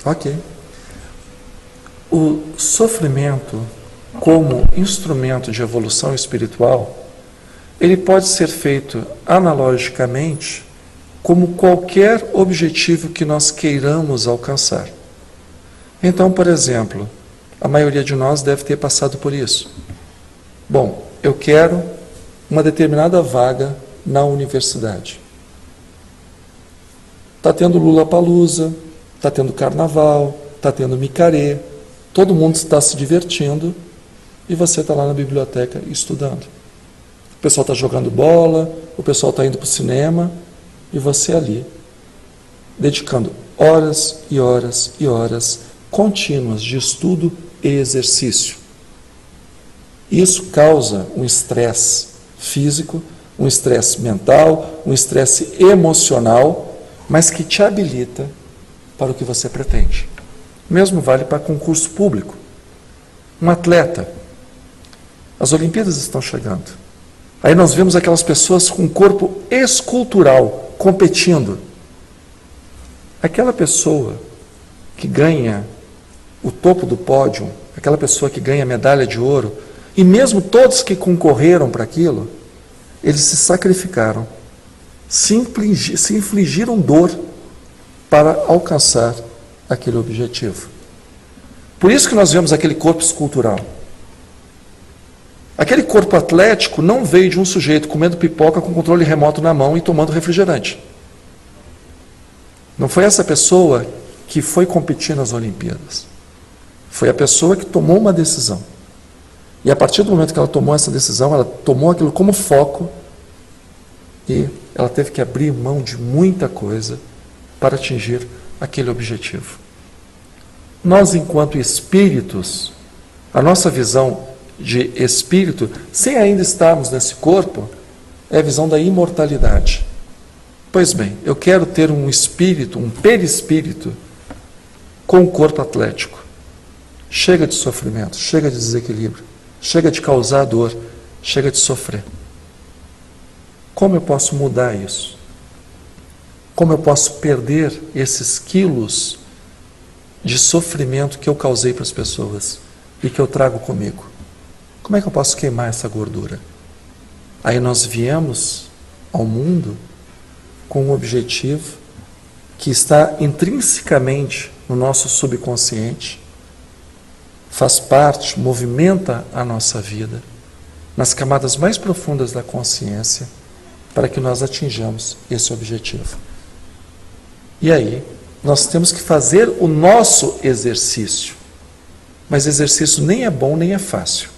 Ok. O sofrimento, como instrumento de evolução espiritual, ele pode ser feito analogicamente como qualquer objetivo que nós queiramos alcançar. Então, por exemplo, a maioria de nós deve ter passado por isso. Bom, eu quero uma determinada vaga na universidade. Está tendo Lollapalooza, está tendo Carnaval, está tendo Micaré, todo mundo está se divertindo e você está lá na biblioteca estudando. O pessoal está jogando bola, o pessoal está indo para o cinema e você ali, dedicando horas e horas e horas contínuas de estudo e exercício. Isso causa um estresse físico, um estresse mental, um estresse emocional, mas que te habilita para o que você pretende. O mesmo vale para concurso público. Um atleta, as Olimpíadas estão chegando. Aí nós vemos aquelas pessoas com corpo escultural competindo. Aquela pessoa que ganha o topo do pódio, aquela pessoa que ganha medalha de ouro, e mesmo todos que concorreram para aquilo, eles se sacrificaram, se infligiram dor para alcançar aquele objetivo. Por isso que nós vemos aquele corpo escultural. Aquele corpo atlético não veio de um sujeito comendo pipoca com controle remoto na mão e tomando refrigerante. Não foi essa pessoa que foi competir nas Olimpíadas. Foi a pessoa que tomou uma decisão. E a partir do momento que ela tomou essa decisão, ela tomou aquilo como foco e ela teve que abrir mão de muita coisa para atingir aquele objetivo. Nós, enquanto espíritos, a nossa visão de espírito, sem ainda estarmos nesse corpo, é a visão da imortalidade. Pois bem, eu quero ter um espírito, um perispírito, com um corpo atlético. Chega de sofrimento, chega de desequilíbrio, chega de causar dor, chega de sofrer. Como eu posso mudar isso? Como eu posso perder esses quilos de sofrimento que eu causei para as pessoas e que eu trago comigo? Como é que eu posso queimar essa gordura? Aí nós viemos ao mundo com um objetivo que está intrinsecamente no nosso subconsciente, faz parte, movimenta a nossa vida nas camadas mais profundas da consciência para que nós atinjamos esse objetivo. E aí, nós temos que fazer o nosso exercício. Mas exercício nem é bom, nem é fácil.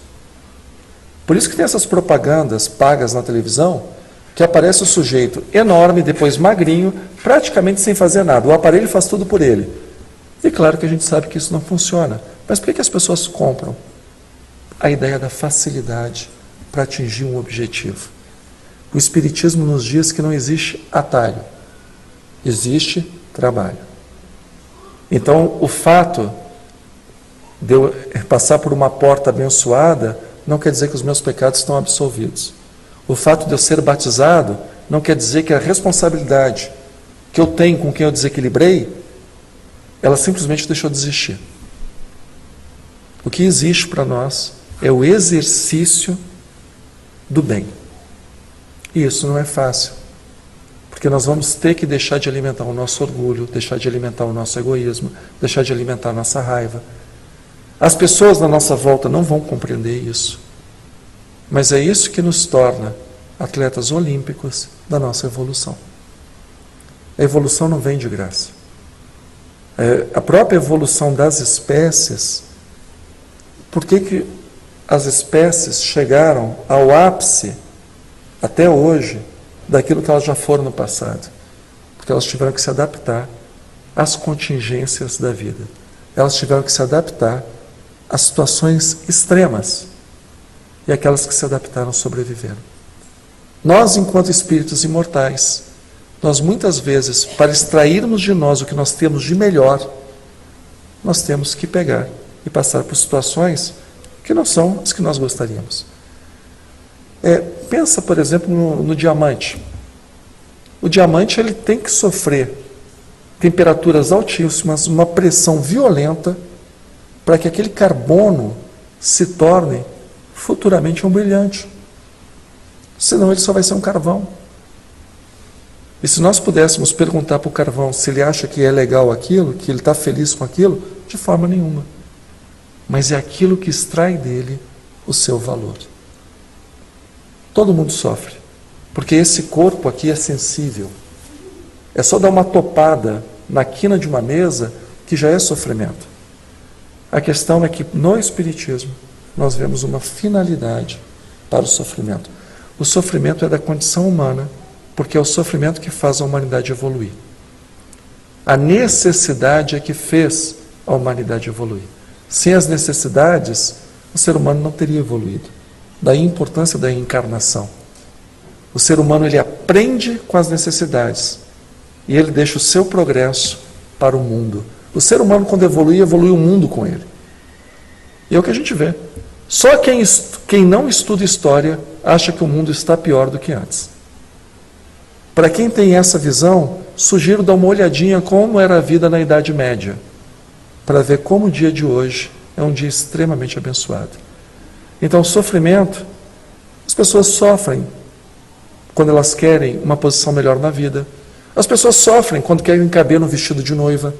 Por isso que tem essas propagandas pagas na televisão, que aparece o sujeito enorme, depois magrinho, praticamente sem fazer nada. O aparelho faz tudo por ele. E claro que a gente sabe que isso não funciona. Mas por que as pessoas compram? A ideia da facilidade para atingir um objetivo. O Espiritismo nos diz que não existe atalho. Existe trabalho. Então, o fato de eu passar por uma porta abençoada não quer dizer que os meus pecados estão absolvidos. O fato de eu ser batizado não quer dizer que a responsabilidade que eu tenho com quem eu desequilibrei, ela simplesmente deixou de existir. O que existe para nós é o exercício do bem. E isso não é fácil, porque nós vamos ter que deixar de alimentar o nosso orgulho, deixar de alimentar o nosso egoísmo, deixar de alimentar a nossa raiva. As pessoas na nossa volta não vão compreender isso, mas é isso que nos torna atletas olímpicos da nossa evolução. A evolução não vem de graça. A própria evolução das espécies, por que as espécies chegaram ao ápice, até hoje, daquilo que elas já foram no passado? Porque elas tiveram que se adaptar às contingências da vida. Elas tiveram que se adaptar às situações extremas. E aquelas que se adaptaram sobreviveram. Nós, enquanto espíritos imortais, nós muitas vezes, para extrairmos de nós o que nós temos de melhor, nós temos que pegar e passar por situações que não são as que nós gostaríamos. Pensa, por exemplo, no diamante. O diamante ele tem que sofrer temperaturas altíssimas, uma pressão violenta, para que aquele carbono se torne futuramente um brilhante. Senão ele só vai ser um carvão. E se nós pudéssemos perguntar para o carvão se ele acha que é legal aquilo, que ele está feliz com aquilo, de forma nenhuma. Mas é aquilo que extrai dele o seu valor. Todo mundo sofre, porque esse corpo aqui é sensível. É só dar uma topada na quina de uma mesa que já é sofrimento. A questão é que no Espiritismo nós vemos uma finalidade para o sofrimento. O sofrimento é da condição humana, porque é o sofrimento que faz a humanidade evoluir. A necessidade é que fez a humanidade evoluir. Sem as necessidades, o ser humano não teria evoluído. Daí a importância da encarnação. O ser humano ele aprende com as necessidades e ele deixa o seu progresso para o mundo. O ser humano, quando evolui, evolui o mundo com ele. E é o que a gente vê. Só quem não estuda história acha que o mundo está pior do que antes. Para quem tem essa visão, sugiro dar uma olhadinha como era a vida na Idade Média, para ver como o dia de hoje é um dia extremamente abençoado. Então, o sofrimento, as pessoas sofrem quando elas querem uma posição melhor na vida. As pessoas sofrem quando querem caber no vestido de noiva.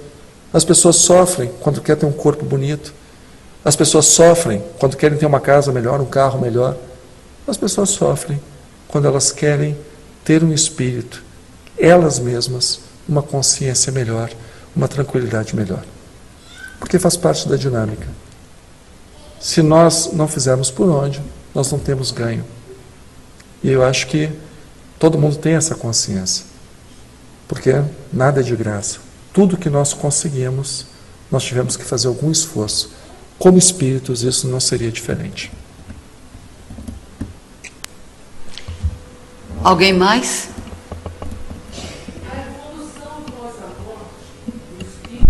As pessoas sofrem quando querem ter um corpo bonito. As pessoas sofrem quando querem ter uma casa melhor, um carro melhor. As pessoas sofrem quando elas querem ter um espírito, elas mesmas, uma consciência melhor, uma tranquilidade melhor. Porque faz parte da dinâmica. Se nós não fizermos por onde, nós não temos ganho. E eu acho que todo mundo tem essa consciência. Porque nada é de graça. Tudo que nós conseguimos, nós tivemos que fazer algum esforço. Como espíritos, isso não seria diferente. Alguém mais? A evolução após a morte do espírito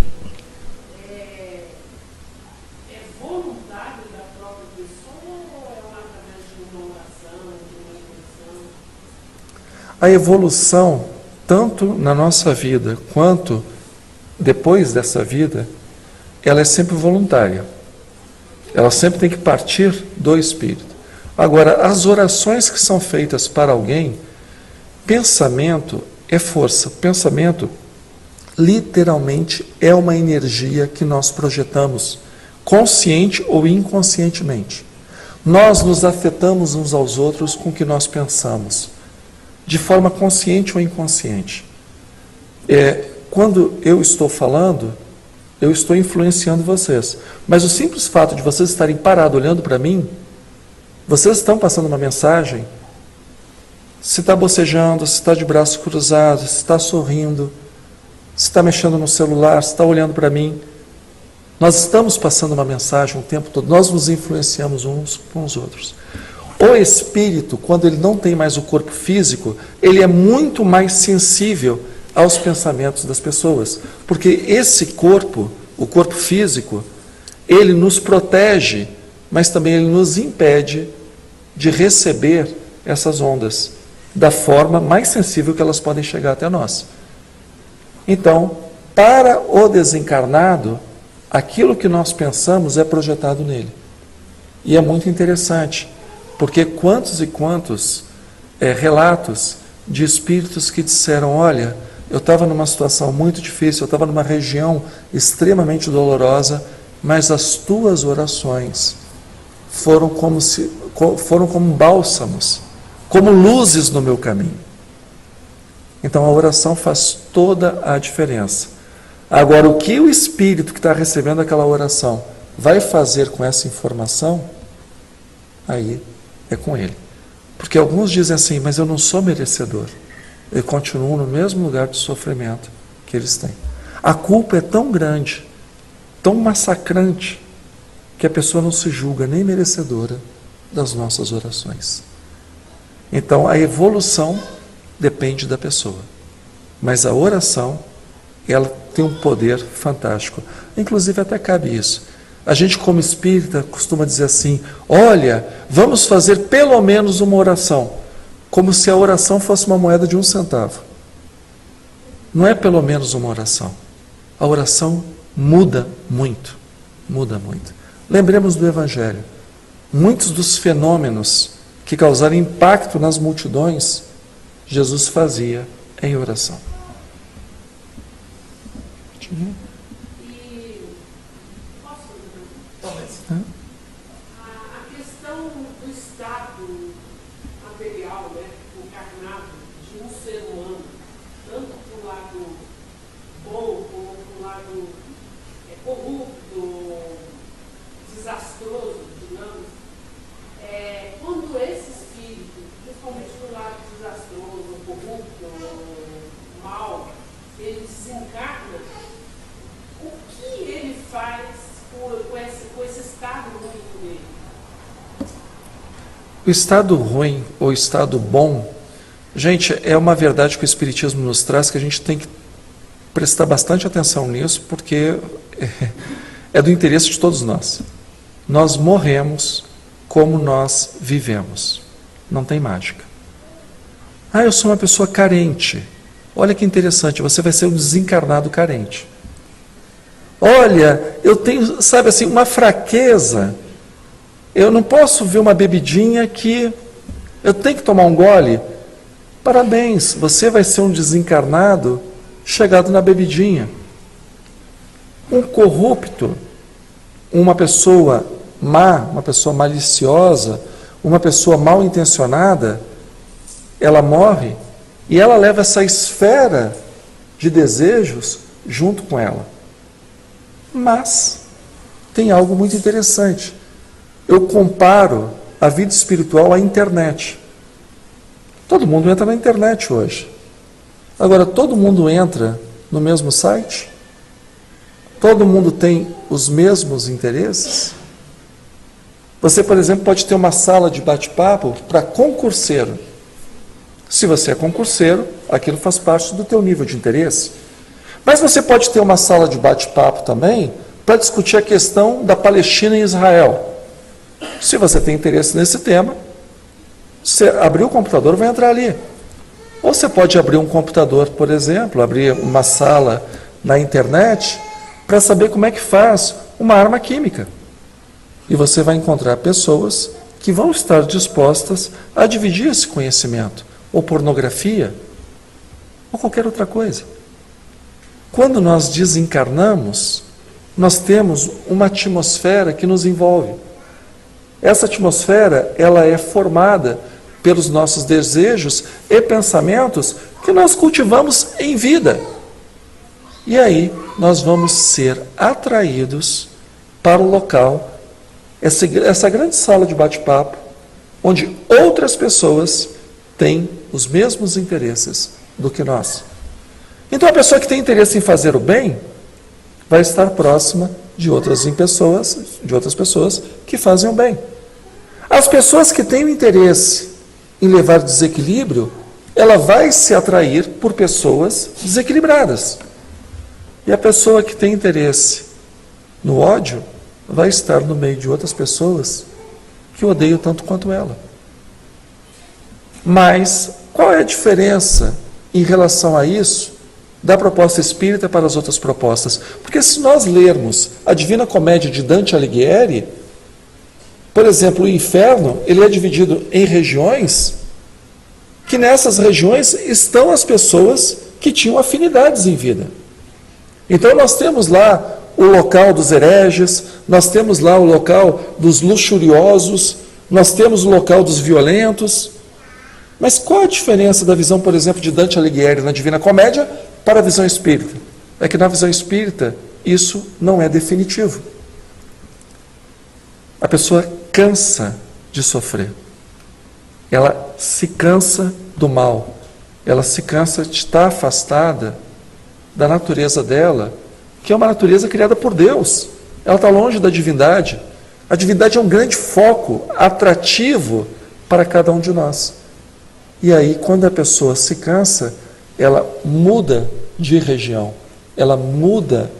é voluntário da própria pessoa ou é através de uma oração, de uma intenção? A evolução, tanto na nossa vida quanto depois dessa vida, ela é sempre voluntária. Ela sempre tem que partir do espírito. Agora, as orações que são feitas para alguém, pensamento é força. Pensamento, literalmente, é uma energia que nós projetamos, consciente ou inconscientemente. Nós nos afetamos uns aos outros com o que nós pensamos, de forma consciente ou inconsciente. Quando eu estou falando, eu estou influenciando vocês. Mas o simples fato de vocês estarem parados olhando para mim, vocês estão passando uma mensagem. Se está bocejando, se está de braços cruzados, se está sorrindo, se está mexendo no celular, se está olhando para mim. Nós estamos passando uma mensagem o tempo todo. Nós nos influenciamos uns com os outros. O espírito, quando ele não tem mais o corpo físico, ele é muito mais sensível aos pensamentos das pessoas. Porque esse corpo, o corpo físico, ele nos protege, mas também ele nos impede de receber essas ondas da forma mais sensível que elas podem chegar até nós. Então, para o desencarnado, aquilo que nós pensamos é projetado nele. E é muito interessante, porque quantos e quantos relatos de espíritos que disseram, olha, eu estava numa situação muito difícil, eu estava numa região extremamente dolorosa, mas as tuas orações foram como bálsamos, como luzes no meu caminho. Então a oração faz toda a diferença. Agora, o que o espírito que está recebendo aquela oração vai fazer com essa informação, aí é com ele. Porque alguns dizem assim, mas eu não sou merecedor. Eu continuo no mesmo lugar de sofrimento que eles têm. A culpa é tão grande, tão massacrante, que a pessoa não se julga nem merecedora das nossas orações. Então, a evolução depende da pessoa. Mas a oração, ela tem um poder fantástico. Inclusive, até cabe isso. A gente, como espírita, costuma dizer assim, olha, vamos fazer pelo menos uma oração. Como se a oração fosse uma moeda de 1 centavo. não é pelo menos uma oração. A oração muda muito, muda muito. Lembremos do Evangelho. Muitos dos fenômenos que causaram impacto nas multidões, Jesus fazia em oração. E posso fazer a questão do estado material, né, encarnado de um ser humano, tanto para o lado bom como para o lado corrupto, desastroso, digamos, quando esse espírito, principalmente no lado desastroso, corrupto, mal, ele desencarna, o que ele faz com esse estado ruim dele? O estado ruim ou estado bom, gente, é uma verdade que o Espiritismo nos traz, que a gente tem que prestar bastante atenção nisso, porque é do interesse de todos nós. Nós morremos como nós vivemos. Não tem mágica. Eu sou uma pessoa carente. Olha que interessante, você vai ser um desencarnado carente. Olha, eu tenho, sabe assim, uma fraqueza. Eu não posso ver uma bebidinha que eu tenho que tomar um gole. Parabéns, você vai ser um desencarnado chegado na bebidinha. Um corrupto, uma pessoa má, uma pessoa maliciosa, uma pessoa mal intencionada, ela morre e ela leva essa esfera de desejos junto com ela. Mas tem algo muito interessante. Eu comparo a vida espiritual à internet. Todo mundo entra na internet hoje. Agora, todo mundo entra no mesmo site? Todo mundo tem os mesmos interesses? Você, por exemplo, pode ter uma sala de bate-papo para concurseiro. Se você é concurseiro, aquilo faz parte do teu nível de interesse. Mas você pode ter uma sala de bate-papo também para discutir a questão da Palestina e Israel. Se você tem interesse nesse tema, você abrir o computador, vai entrar ali. Ou você pode abrir um computador, por exemplo, abrir uma sala na internet para saber como é que faz uma arma química. E você vai encontrar pessoas que vão estar dispostas a dividir esse conhecimento, ou pornografia, ou qualquer outra coisa. Quando nós desencarnamos, nós temos uma atmosfera que nos envolve. Essa atmosfera, ela é formada pelos nossos desejos e pensamentos que nós cultivamos em vida. E aí nós vamos ser atraídos para o local, essa grande sala de bate-papo, onde outras pessoas têm os mesmos interesses do que nós. Então a pessoa que tem interesse em fazer o bem vai estar próxima de outras pessoas que fazem o bem. As pessoas que têm o interesse em levar desequilíbrio, ela vai se atrair por pessoas desequilibradas. E a pessoa que tem interesse no ódio vai estar no meio de outras pessoas que odeiam tanto quanto ela. Mas qual é a diferença em relação a isso da proposta espírita para as outras propostas? Porque se nós lermos a Divina Comédia de Dante Alighieri, por exemplo, o inferno, ele é dividido em regiões, que nessas regiões estão as pessoas que tinham afinidades em vida. Então nós temos lá o local dos hereges, nós temos lá o local dos luxuriosos, nós temos o local dos violentos. Mas qual a diferença da visão, por exemplo, de Dante Alighieri na Divina Comédia para a visão espírita? É que na visão espírita isso não é definitivo. A pessoa cansa de sofrer. Ela se cansa do mal. Ela se cansa de estar afastada da natureza dela, que é uma natureza criada por Deus. Ela está longe da divindade. A divindade é um grande foco atrativo para cada um de nós. E aí, quando a pessoa se cansa, ela muda de região. Ela muda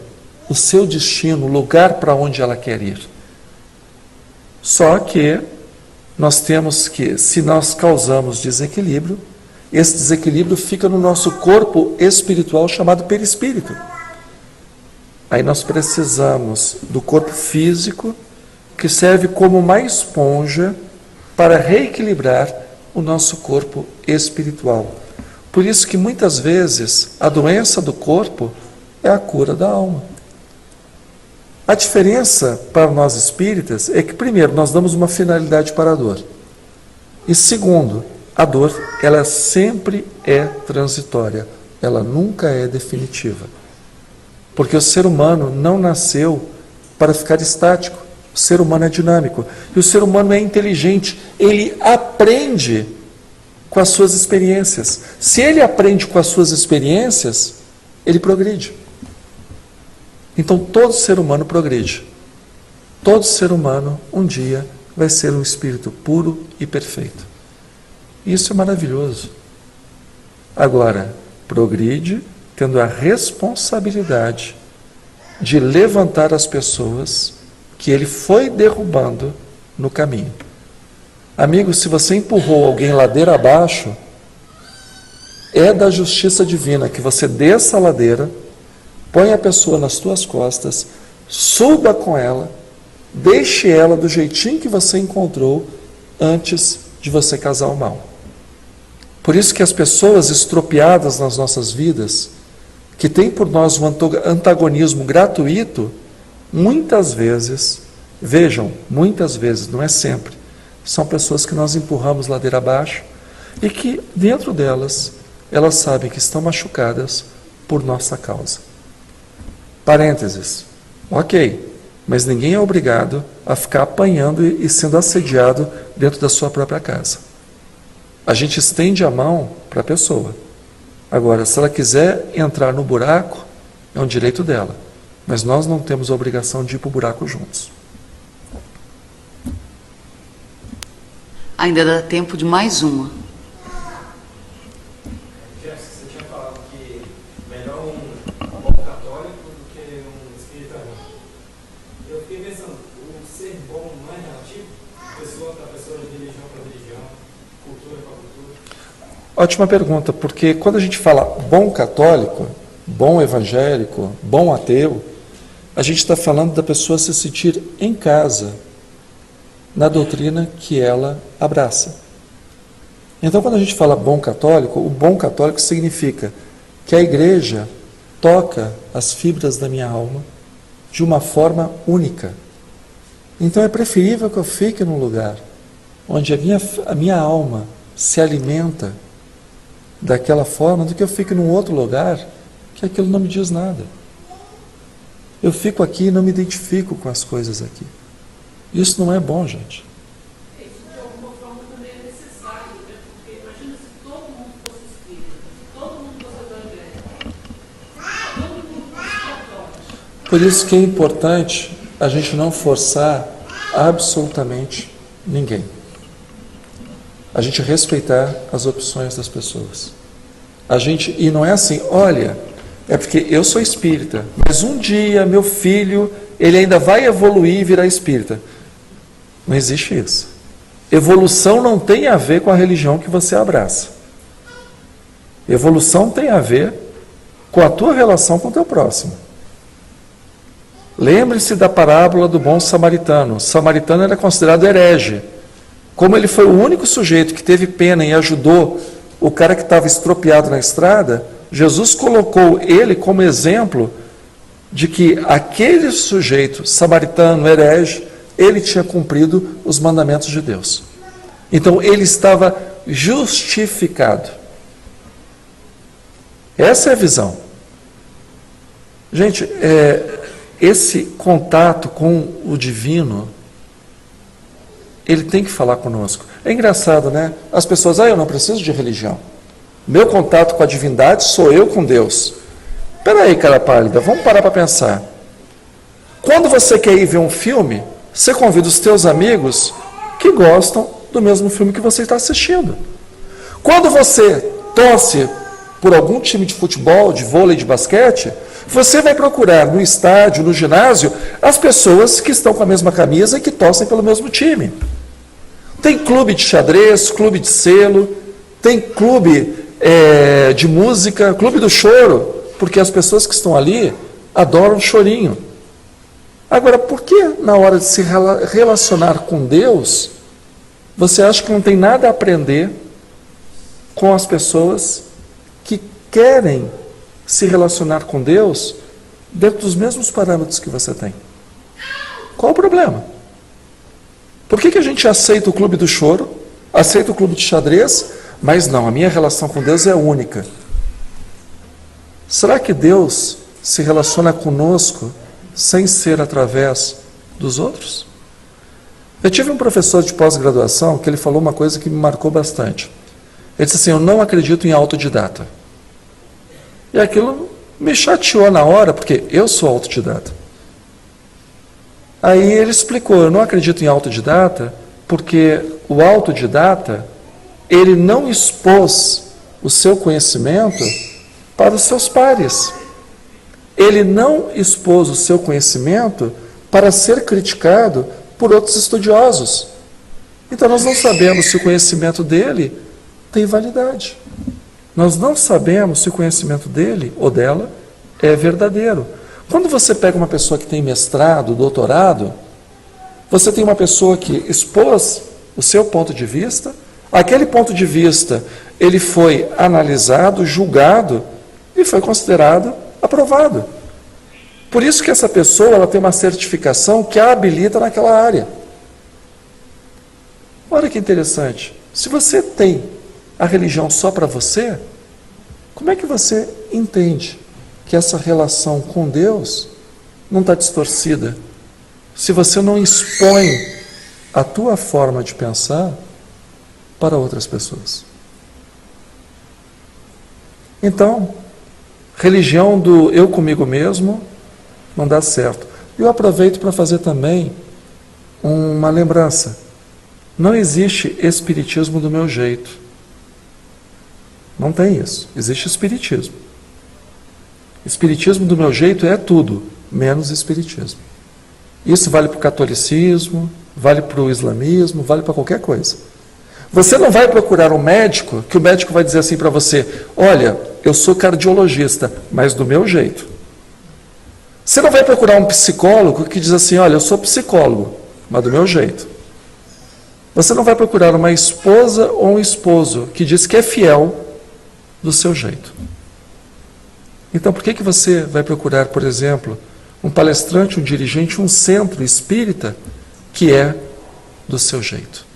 o seu destino, o lugar para onde ela quer ir. Só que nós temos que, se nós causamos desequilíbrio, esse desequilíbrio fica no nosso corpo espiritual chamado perispírito. Aí nós precisamos do corpo físico, que serve como uma esponja para reequilibrar o nosso corpo espiritual. Por isso que muitas vezes a doença do corpo é a cura da alma. A diferença para nós espíritas é que, primeiro, nós damos uma finalidade para a dor. E segundo, a dor, ela sempre é transitória, ela nunca é definitiva. Porque o ser humano não nasceu para ficar estático. O ser humano é dinâmico. E o ser humano é inteligente. Ele aprende com as suas experiências. Se ele aprende com as suas experiências, ele progride. Então todo ser humano progride. Todo ser humano, um dia, vai ser um espírito puro e perfeito. Isso é maravilhoso. Agora, progride tendo a responsabilidade de levantar as pessoas que ele foi derrubando no caminho. Amigo, se você empurrou alguém ladeira abaixo, é da justiça divina que você desça a ladeira, põe a pessoa nas tuas costas, suba com ela, deixe ela do jeitinho que você encontrou antes de você causar o mal. Por isso que as pessoas estropiadas nas nossas vidas, que têm por nós um antagonismo gratuito, muitas vezes, vejam, muitas vezes, não é sempre, são pessoas que nós empurramos ladeira abaixo e que, dentro delas, elas sabem que estão machucadas por nossa causa. Parênteses, ok, mas ninguém é obrigado a ficar apanhando e sendo assediado dentro da sua própria casa. A gente estende a mão para a pessoa. Agora, se ela quiser entrar no buraco, é um direito dela. Mas nós não temos a obrigação de ir para o buraco juntos. Ainda dá tempo de mais uma. Você tinha falado que melhor um bom católico do que um espírita ruim. Eu fiquei pensando, o ser bom não é relativo? Pessoa para pessoa, de religião para religião, cultura para cultura. Ótima pergunta, porque quando a gente fala bom católico, bom evangélico, bom ateu, a gente está falando da pessoa se sentir em casa na doutrina que ela abraça. Então, quando a gente fala bom católico, o bom católico significa que a igreja toca as fibras da minha alma de uma forma única. Então, é preferível que eu fique num lugar onde a minha alma se alimenta daquela forma do que eu fique num outro lugar que aquilo não me diz nada. Eu fico aqui e não me identifico com as coisas aqui. Isso não é bom, gente. Isso de alguma forma também é necessário, né? Porque imagina se todo mundo fosse espírita, se todo mundo fosse evangélico, se todo mundo fosse católico. Por isso que é importante a gente não forçar absolutamente ninguém. A gente respeitar as opções das pessoas. E não é assim, olha, é porque eu sou espírita, mas um dia meu filho, ele ainda vai evoluir e virar espírita. Não existe isso. Evolução não tem a ver com a religião que você abraça. Evolução tem a ver com a tua relação com o teu próximo. Lembre-se da parábola do bom samaritano. O samaritano era considerado herege. Como ele foi o único sujeito que teve pena e ajudou o cara que estava estropiado na estrada, Jesus colocou ele como exemplo de que aquele sujeito samaritano, herege, ele tinha cumprido os mandamentos de Deus. Então ele estava justificado. Essa é a visão. Gente, esse contato com o divino, ele tem que falar conosco. É engraçado, né? As pessoas, eu não preciso de religião. Meu contato com a divindade sou eu com Deus. Espera aí, cara pálida, vamos parar para pensar. Quando você quer ir ver um filme, você convida os teus amigos que gostam do mesmo filme que você está assistindo. Quando você torce por algum time de futebol, de vôlei, de basquete, você vai procurar no estádio, no ginásio, as pessoas que estão com a mesma camisa e que torcem pelo mesmo time. Tem clube de xadrez, clube de selo, tem clube de música, clube do choro, porque as pessoas que estão ali adoram chorinho. Agora, por que na hora de se relacionar com Deus, você acha que não tem nada a aprender com as pessoas que querem se relacionar com Deus dentro dos mesmos parâmetros que você tem? Qual o problema? Por que a gente aceita o clube do choro, aceita o clube de xadrez, mas não, a minha relação com Deus é única? Será que Deus se relaciona conosco sem ser através dos outros? Eu tive um professor de pós-graduação que ele falou uma coisa que me marcou bastante. Ele disse assim: eu não acredito em autodidata. E aquilo me chateou na hora, porque eu sou autodidata. Aí ele explicou: eu não acredito em autodidata porque o autodidata, ele não expôs o seu conhecimento para os seus pares. Ele não expôs o seu conhecimento para ser criticado por outros estudiosos. Então nós não sabemos se o conhecimento dele tem validade. Nós não sabemos se o conhecimento dele ou dela é verdadeiro. Quando você pega uma pessoa que tem mestrado, doutorado, você tem uma pessoa que expôs o seu ponto de vista, aquele ponto de vista ele foi analisado, julgado e foi considerado aprovado. Por isso que essa pessoa ela tem uma certificação que a habilita naquela área. Olha que interessante. Se você tem a religião só para você, como é que você entende que essa relação com Deus não está distorcida? Se você não expõe a tua forma de pensar para outras pessoas. Então, religião do eu comigo mesmo não dá certo. Eu aproveito para fazer também uma lembrança. Não existe espiritismo do meu jeito. Não tem isso. Existe espiritismo. Espiritismo do meu jeito é tudo, menos espiritismo. Isso vale para o catolicismo, vale para o islamismo, vale para qualquer coisa. Você não vai procurar um médico, que o médico vai dizer assim para você: olha, eu sou cardiologista, mas do meu jeito. Você não vai procurar um psicólogo que diz assim: olha, eu sou psicólogo, mas do meu jeito. Você não vai procurar uma esposa ou um esposo que diz que é fiel do seu jeito. Então, por que você vai procurar, por exemplo, um palestrante, um dirigente, um centro espírita que é do seu jeito?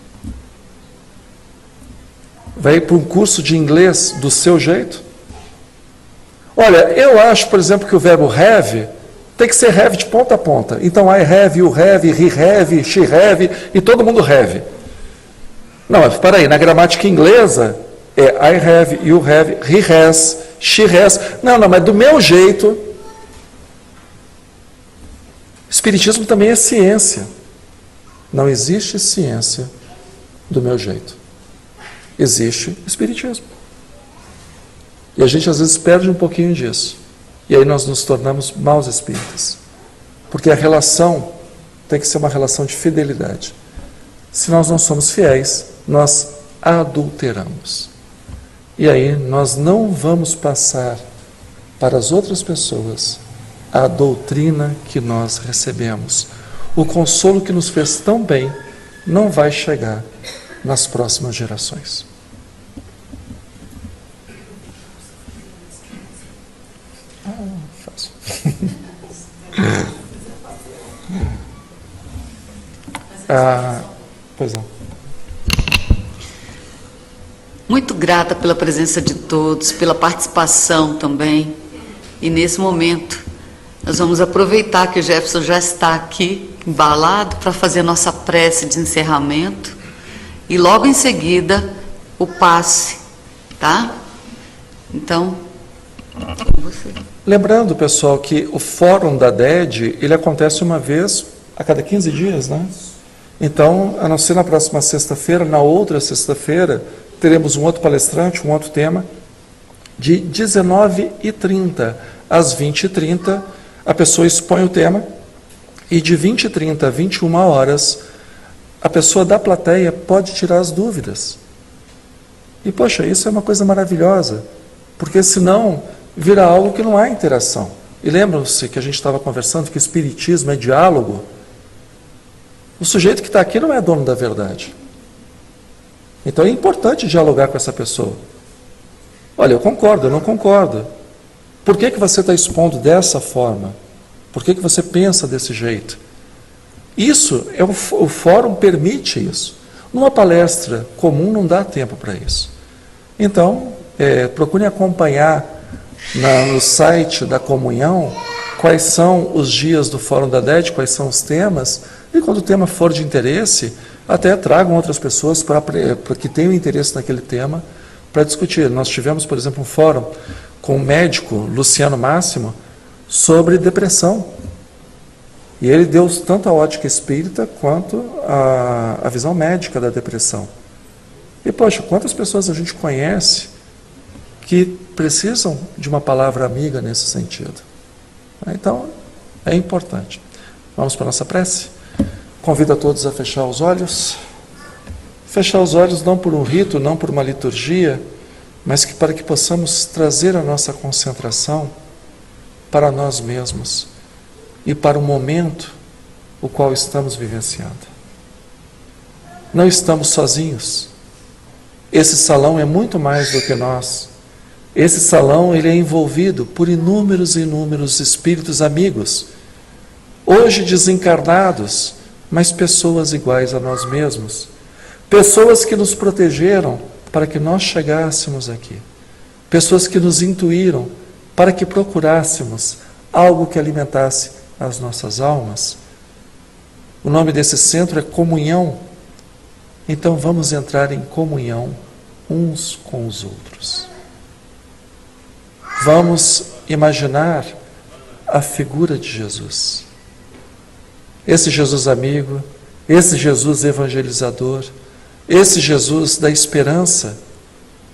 Vai para um curso de inglês do seu jeito? Olha, eu acho, por exemplo, que o verbo have tem que ser have de ponta a ponta. Então, I have, you have, he have, she have, e todo mundo have. Não, mas espera aí, na gramática inglesa é I have, you have, he has, she has. Não, mas do meu jeito. Espiritismo também é ciência. Não existe ciência do meu jeito. Existe espiritismo. E a gente às vezes perde um pouquinho disso. E aí nós nos tornamos maus espíritas. Porque a relação tem que ser uma relação de fidelidade. Se nós não somos fiéis, nós adulteramos. E aí nós não vamos passar para as outras pessoas a doutrina que nós recebemos. O consolo que nos fez tão bem não vai chegar nas próximas gerações. Fácil. Pois não. Muito grata pela presença de todos, pela participação também. E nesse momento, nós vamos aproveitar que o Jefferson já está aqui, embalado, para fazer a nossa prece de encerramento. E logo em seguida, o passe, tá? Então, com você. Lembrando, pessoal, que o fórum da DED, ele acontece uma vez a cada 15 dias, né? Então, a não ser na próxima sexta-feira, na outra sexta-feira, teremos um outro palestrante, um outro tema, de 19h30 às 20h30, a pessoa expõe o tema, e de 20h30 a 21h, a pessoa da plateia pode tirar as dúvidas. E, poxa, isso é uma coisa maravilhosa, porque senão vira algo que não há interação. E lembram-se que a gente estava conversando que o espiritismo é diálogo? O sujeito que está aqui não é dono da verdade. Então é importante dialogar com essa pessoa. Olha, eu concordo, eu não concordo. Por que você está expondo dessa forma? Por que você pensa desse jeito? Isso, o fórum permite isso. Numa palestra comum não dá tempo para isso. Então, procure acompanhar no site da comunhão quais são os dias do Fórum da DED, quais são os temas, e quando o tema for de interesse, até tragam outras pessoas para que tenham interesse naquele tema para discutir. Nós tivemos, por exemplo, um fórum com o médico Luciano Máximo sobre depressão. E ele deu tanto a ótica espírita quanto a visão médica da depressão. E, poxa, quantas pessoas a gente conhece que precisam de uma palavra amiga nesse sentido? Então, é importante. Vamos para a nossa prece? Convido a todos a fechar os olhos. Fechar os olhos não por um rito, não por uma liturgia, mas para que possamos trazer a nossa concentração para nós mesmos e para o momento o qual estamos vivenciando. Não estamos sozinhos. Esse salão é muito mais do que nós. Esse salão ele é envolvido por inúmeros e inúmeros espíritos amigos, hoje desencarnados, mas pessoas iguais a nós mesmos. Pessoas que nos protegeram para que nós chegássemos aqui. Pessoas que nos intuíram para que procurássemos algo que alimentasse as nossas almas. O nome desse centro é Comunhão. Então vamos entrar em comunhão uns com os outros. Vamos imaginar a figura de Jesus. Esse Jesus amigo, esse Jesus evangelizador, esse Jesus da esperança,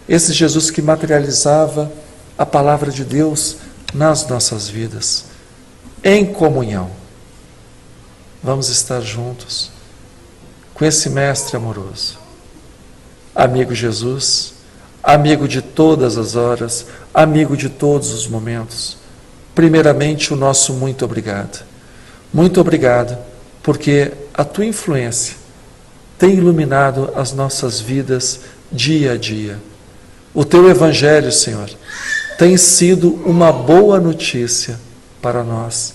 esse Jesus que materializava a palavra de Deus nas nossas vidas. Em comunhão. Vamos estar juntos com esse Mestre amoroso. Amigo Jesus, amigo de todas as horas, amigo de todos os momentos. Primeiramente, o nosso muito obrigado. Muito obrigado, porque a tua influência tem iluminado as nossas vidas dia a dia. O teu Evangelho, Senhor, tem sido uma boa notícia para nós.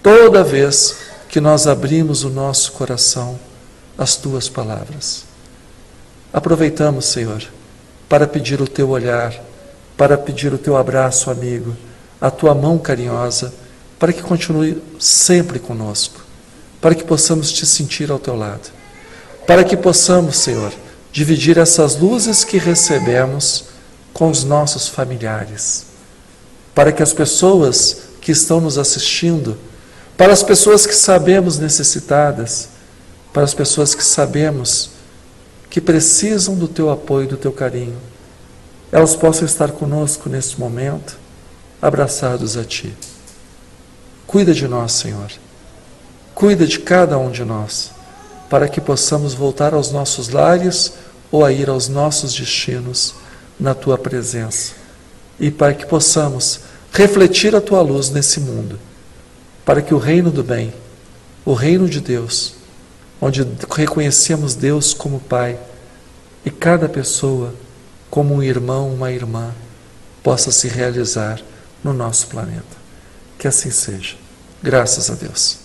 Toda vez que nós abrimos o nosso coração às tuas palavras. Aproveitamos, Senhor, para pedir o teu olhar, para pedir o teu abraço amigo, a tua mão carinhosa, para que continue sempre conosco, para que possamos te sentir ao teu lado, para que possamos, Senhor, dividir essas luzes que recebemos com os nossos familiares, para que as pessoas que estão nos assistindo, para as pessoas que sabemos necessitadas, para as pessoas que sabemos que precisam do teu apoio, do teu carinho, elas possam estar conosco neste momento, abraçados a ti. Cuida de nós, Senhor. Cuida de cada um de nós, para que possamos voltar aos nossos lares ou a ir aos nossos destinos na tua presença. E para que possamos refletir a tua luz nesse mundo, para que o reino do bem, o reino de Deus, onde reconhecemos Deus como Pai e cada pessoa como um irmão, uma irmã, possa se realizar no nosso planeta. Que assim seja. Graças a Deus.